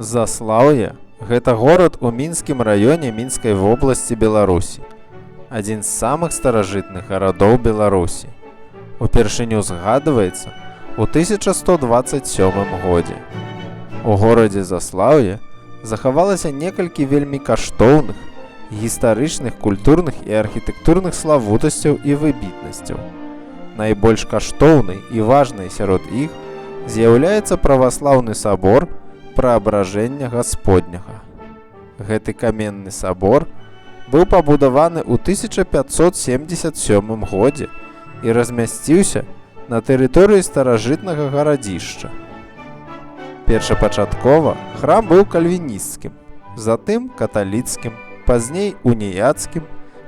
Заслаўе – гэта горад у Мінскім раёне Мінскай вобласці Беларусі. Адзін з самых старажытных гарадоў Беларусі. Упершыню згадваецца ў 1127 годзе. У горадзе Заслаўе захавалася некалькі вельмі каштоўных, гістарычных, культурных і архітэктурных славутасцяў і выбітнасцяў. Найбольш каштоўнай і важнай сярод іх з'яўляецца праваслаўны сабор Праабражэння Гасподняга. Гэты каменны сабор быў пабудаваны ў 1577 годзе і размясціўся на тэрыторыі старажытнага гарадзішча. Першапачаткова храм быў кальвінісцкім, затым каталіцкім, пазней уніяцкім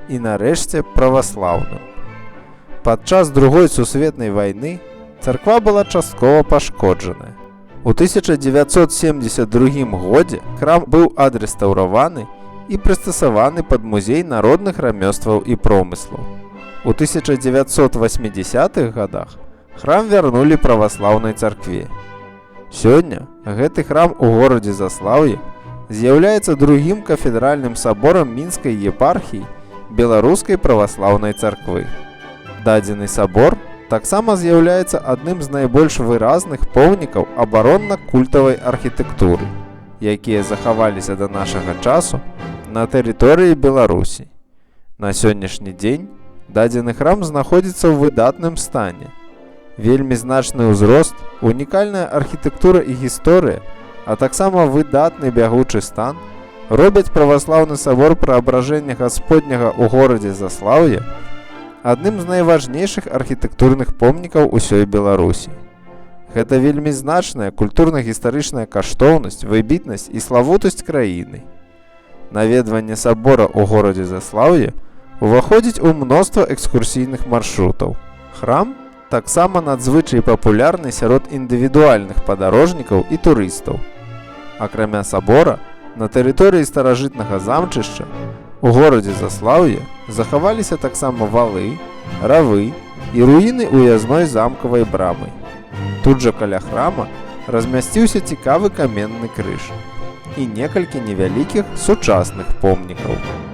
і нарэшце праваслаўным. Падчас Другой сусветнай вайны царква была часткова пашкоджаная. У 1972 годзе храм быў адрэстаўраваны і прыстасаваны пад музей народных рамёстваў і промыслаў. У 1980-х годах храм вярнулі праваслаўнай царкве. Сёння гэты храм у горадзе Заслаўе з'яўляецца другім кафедральным саборам Мінскай епархіі Беларускай праваслаўнай царквы. Дадзены сабор таксама з'яўляецца адным з найбольш выразных помнікаў абаронна-культавай архітэктуры, якія захаваліся да нашага часу на тэрыторыі Беларусі. На сённяшні дзень дадзены храм знаходзіцца ў выдатным стане. Вельмі значны ўзрост, унікальная архітэктура і гісторыя, а таксама выдатны бягучы стан робяць праваслаўны сабор Праабражэння Гасподняга ў горадзе Заслаўе адным з найважнейшых архітэктурных помнікаў усёй Беларусі. Гэта вельмі значная культурна-гістарычная каштоўнасць, выбітнасць і славутасць краіны. Наведванне сабора ў горадзе Заслаўе уваходзіць у мноства экскурсійных маршрутаў. Храм таксама надзвычай папулярны сярод індывідуальных падарожнікаў і турыстаў. Акрамя сабора, на тэрыторыі старажытнага замчышча у горадзе Заслаўе захаваліся таксама валы, равы і руіны уязной замкавай брамы. Тут жа каля храма размясціўся цікавы каменны крыж і некалькі невялікіх сучасных помнікаў.